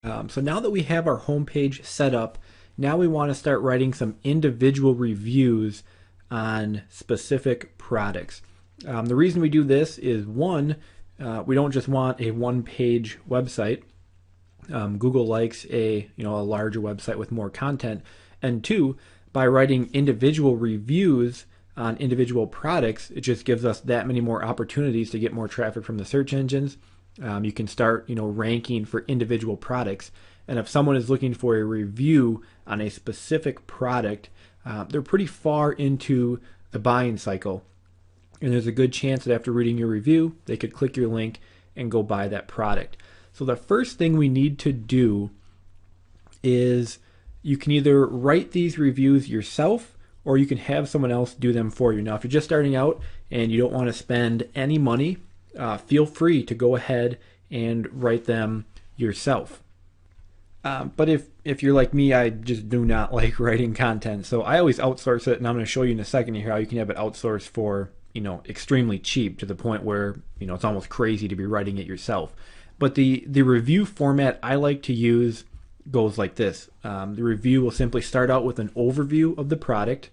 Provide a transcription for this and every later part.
So now that we have our homepage set up, now we want to start writing some individual reviews on specific products. The reason we do this is one, we don't just want a one-page website. Google likes a larger website with more content, and two, by writing individual reviews on individual products, it just gives us that many more opportunities to get more traffic from the search engines. You can start, ranking for individual products. And if someone is looking for a review on a specific product, they're pretty far into the buying cycle. And there's a good chance that after reading your review, they could click your link and go buy that product. So the first thing we need to do is you can either write these reviews yourself or you can have someone else do them for you. Now, if you're just starting out and you don't want to spend any money, feel free to go ahead and write them yourself. But if you're like me, I just do not like writing content. So I always outsource it, and I'm going to show you in a second here how you can have it outsourced for, extremely cheap to the point where, it's almost crazy to be writing it yourself. But the review format I like to use goes like this. The review will simply start out with an overview of the product.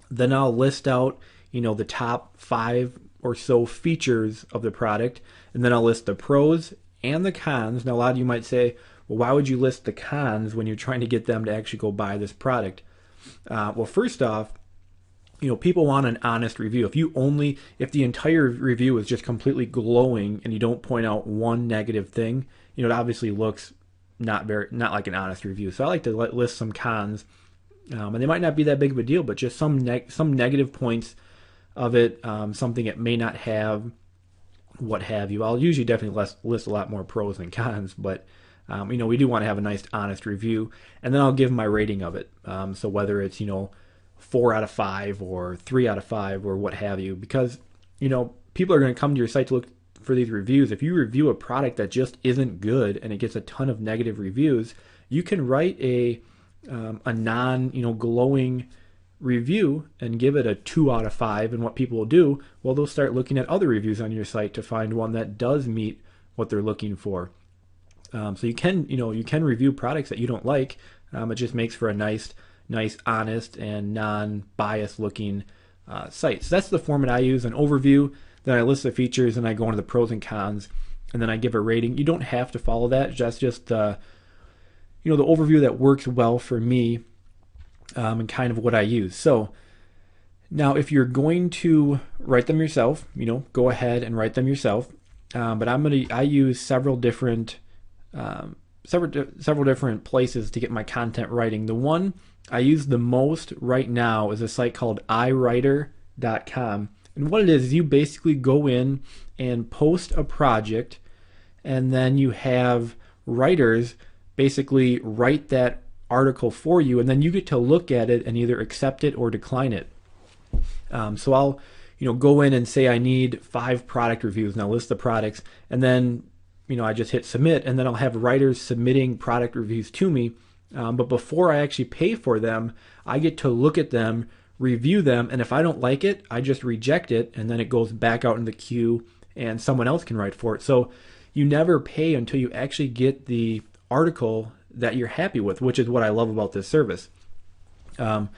Then I'll list out, the top 5 or so features of the product, and then I'll list the pros and the cons. Now, a lot of you might say, well, why would you list the cons when you're trying to get them to actually go buy this product? Well, first off, people want an honest review. If the entire review is just completely glowing and you don't point out one negative thing, it obviously looks not like an honest review. So I like to list some cons, and they might not be that big of a deal, but just some negative points of it, something it may not have, what have you. I'll usually definitely list a lot more pros than cons, but we do want to have a nice honest review, and then I'll give my rating of it. So whether it's 4 out of 5 or 3 out of 5 or what have you, because people are going to come to your site to look for these reviews. If you review a product that just isn't good and it gets a ton of negative reviews, you can write a non glowing review and give it a 2 out of 5. And what people will do, well, they'll start looking at other reviews on your site to find one that does meet what they're looking for. So you can review products that you don't like. It just makes for a nice, honest, and non-biased looking site. So that's the format I use: an overview. Then I list the features, and I go into the pros and cons, and then I give a rating. You don't have to follow that. That's just the overview that works well for me, and kind of what I use. So now, if you're going to write them yourself, go ahead and write them yourself. But I use several different places to get my content writing. The one I use the most right now is a site called iWriter.com. And what it is you basically go in and post a project, and then you have writers basically write that article for you, and then you get to look at it and either accept it or decline it. So I'll go in and say I need 5 product reviews, and I'll list the products, and then I just hit submit, and then I'll have writers submitting product reviews to me. But before I actually pay for them, I get to look at them, review them, and if I don't like it, I just reject it, and then it goes back out in the queue, and someone else can write for it. So you never pay until you actually get the article that you're happy with, which is what I love about this service. On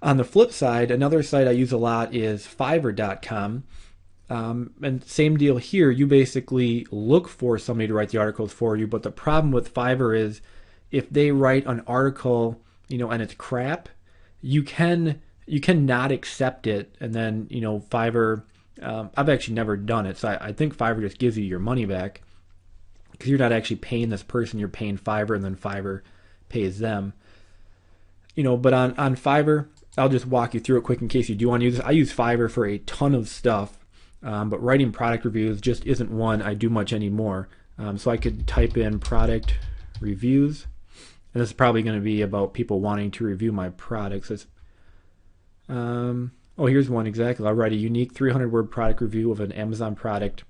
the flip side, another site I use a lot is Fiverr.com. And same deal here. You basically look for somebody to write the articles for you, but the problem with Fiverr is if they write an article, and it's crap, you cannot accept it. And then, Fiverr, I've actually never done it. So I think Fiverr just gives you your money back because you're not actually paying this person. You're paying Fiverr, and then Fiverr pays them. But on Fiverr, I'll just walk you through it quick in case you do want to use this. I use Fiverr for a ton of stuff. But writing product reviews just isn't one I do much anymore. So I could type in product reviews, and this is probably going to be about people wanting to review my products. Here's one exactly. I'll write a unique 300-word product review of an Amazon product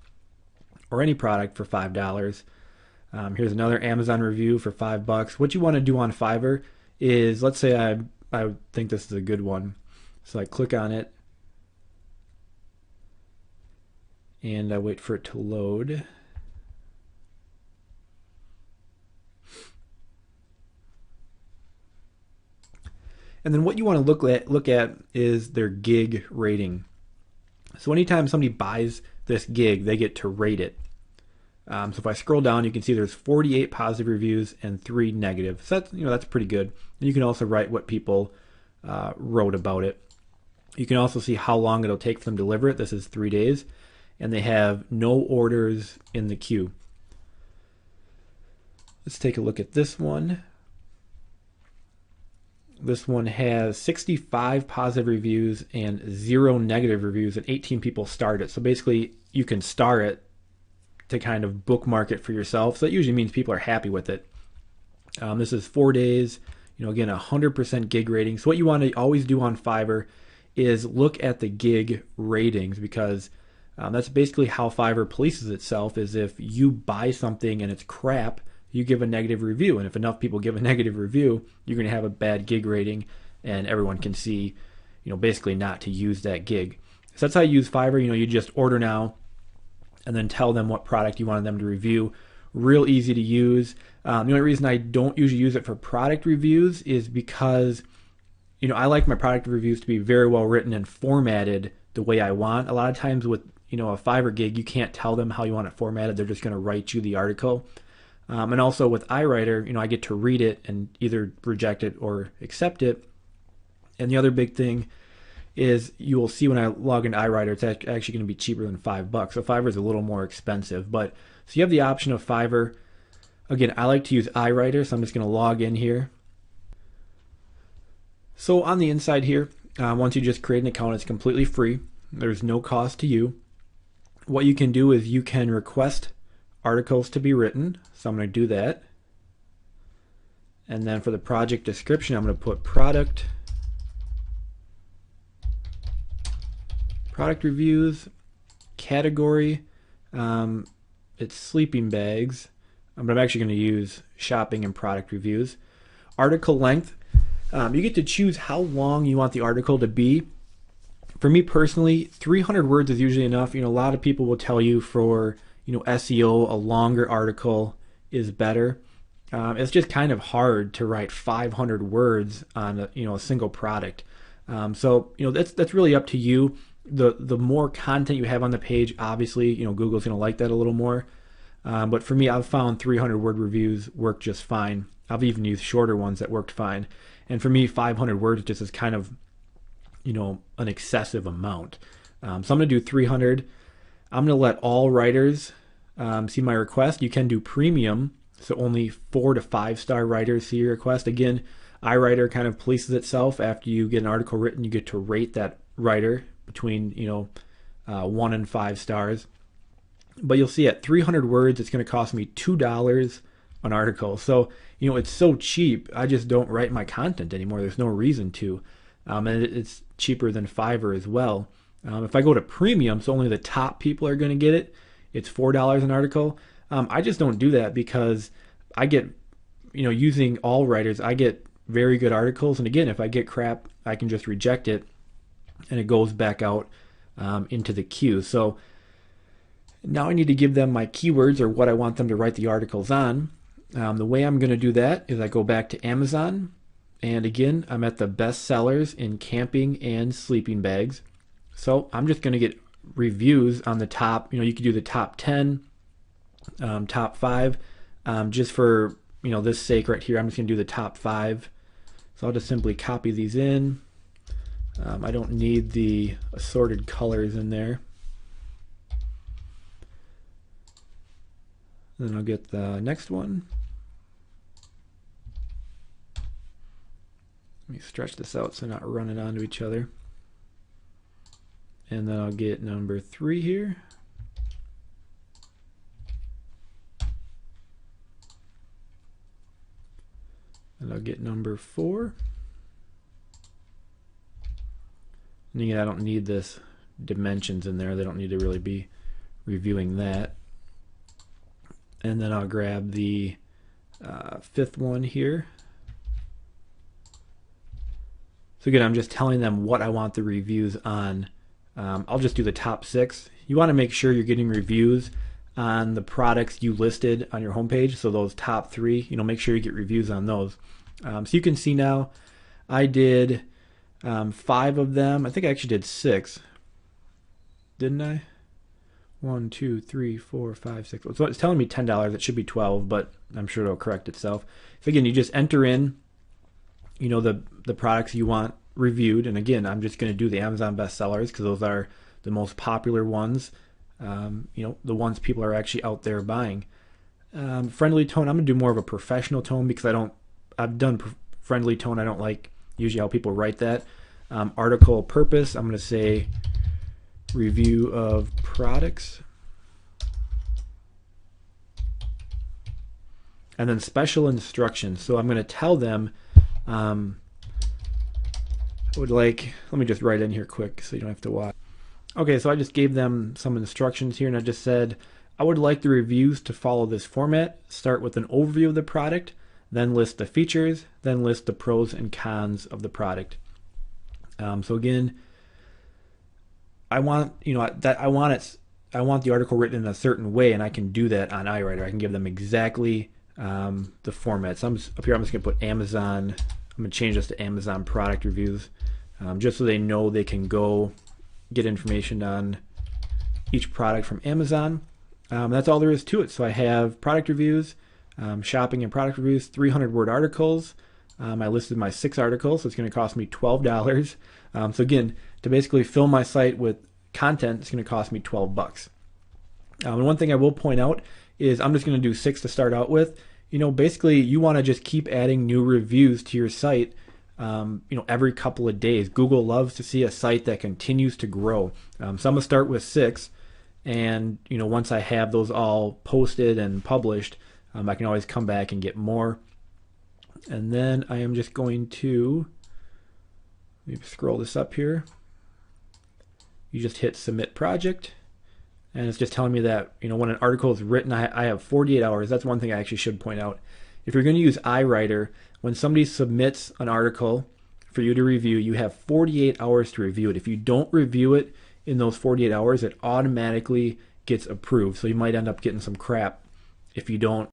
or any product for $5. Here's another Amazon review for $5. What you want to do on Fiverr is, let's say I think this is a good one. So I click on it, and I wait for it to load. And then what you want to look at is their gig rating. So anytime somebody buys this gig, they get to rate it. So if I scroll down, you can see there's 48 positive reviews and 3 negative. So that's pretty good. And you can also write what people wrote about it. You can also see how long it'll take for them to deliver it. This is 3 days, and they have no orders in the queue. Let's take a look at this one. This one has 65 positive reviews and 0 negative reviews, and 18 people starred it. So basically, you can star it to kind of bookmark it for yourself. So that usually means people are happy with it. This is 4 days. Again, 100% gig rating. So what you want to always do on Fiverr is look at the gig ratings, because that's basically how Fiverr polices itself. Is if you buy something and it's crap, you give a negative review, and if enough people give a negative review, you're going to have a bad gig rating, and everyone can see, basically not to use that gig. So that's how you use Fiverr. You just order now, and then tell them what product you wanted them to review. Real easy to use. The only reason I don't usually use it for product reviews is because, I like my product reviews to be very well written and formatted the way I want. A lot of times with, a Fiverr gig, you can't tell them how you want it formatted. They're just going to write you the article. And also with iWriter, I get to read it and either reject it or accept it. And the other big thing is you will see when I log into iWriter, it's actually going to be cheaper than $5. So Fiverr is a little more expensive. But so you have the option of Fiverr. Again, I like to use iWriter, so I'm just going to log in here. So on the inside here, once you just create an account, it's completely free. There's no cost to you. What you can do is you can request articles to be written. So I'm going to do that. And then for the project description, I'm going to put product reviews, category, it's sleeping bags, but I'm actually going to use shopping and product reviews. Article length, you get to choose how long you want the article to be. For me personally, 300 words is usually enough. A lot of people will tell you for SEO, a longer article is better. It's just kind of hard to write 500 words on a single product. So that's really up to you. The more content you have on the page, obviously, Google's going to like that a little more. But for me, I've found 300 word reviews work just fine. I've even used shorter ones that worked fine. And for me, 500 words just is kind of, an excessive amount. So I'm going to do 300. I'm going to let all writers see my request. You can do premium, so only 4 to 5 star writers see your request. Again, iWriter kind of polices itself. After you get an article written, you get to rate that writer between 1 and 5 stars. But you'll see at 300 words, it's going to cost me $2 an article. So it's so cheap. I just don't write my content anymore. There's no reason to, and it's cheaper than Fiverr as well. If I go to premium, so only the top people are going to get it, it's $4 an article. I just don't do that because I get, using all writers, I get very good articles. And again, if I get crap, I can just reject it and it goes back out into the queue. So now I need to give them my keywords or what I want them to write the articles on. The way I'm going to do that is I go back to Amazon. And again, I'm at the best sellers in camping and sleeping bags. So I'm just going to get reviews on the top. You could do the top 10, top 5. Just for this sake right here, I'm just going to do the top 5. So I'll just simply copy these in. I don't need the assorted colors in there. Then I'll get the next one. Let me stretch this out so not running onto each other. And then I'll get number 3 here. And I'll get number 4. And again, I don't need this dimensions in there. They don't need to really be reviewing that. And then I'll grab the 5th one here. So again, I'm just telling them what I want the reviews on. I'll just do the top 6. You want to make sure you're getting reviews on the products you listed on your homepage. So those top 3, make sure you get reviews on those. So you can see now I did 5 of them. I think I actually did 6, didn't I? 1, 2, 3, 4, 5, 6. So it's telling me $10. It should be 12, but I'm sure it'll correct itself. So again, you just enter in, the products you want reviewed. And again, I'm just going to do the Amazon bestsellers because those are the most popular ones. The ones people are actually out there buying. Friendly tone, I'm going to do more of a professional tone because I've done friendly tone. I don't like usually how people write that. Article purpose, I'm going to say review of products. And then special instructions. So I'm going to tell them, let me just write in here quick so you don't have to watch. Okay, so I just gave them some instructions here, and I just said, I would like the reviews to follow this format. Start with an overview of the product, then list the features, then list the pros and cons of the product. So again, I want the article written in a certain way, and I can do that on iWriter. I can give them exactly the format. So up here, I'm just going to put Amazon. I'm going to change this to Amazon product reviews, just so they know they can go get information on each product from Amazon. That's all there is to it. So I have product reviews, shopping and product reviews, 300-word articles. I listed my 6 articles, so it's going to cost me $12. So again, to basically fill my site with content, it's going to cost me $12. And one thing I will point out is I'm just going to do 6 to start out with. Basically you want to just keep adding new reviews to your site, every couple of days. Google loves to see a site that continues to grow. So I'm going to start with 6, and once I have those all posted and published, I can always come back and get more. And then I am just going to maybe scroll this up here. You just hit submit project, and it's just telling me that when an article is written, I have 48 hours. That's one thing I actually should point out. If you're going to use iWriter, when somebody submits an article for you to review, you have 48 hours to review it. If you don't review it in those 48 hours, it automatically gets approved. So you might end up getting some crap if you don't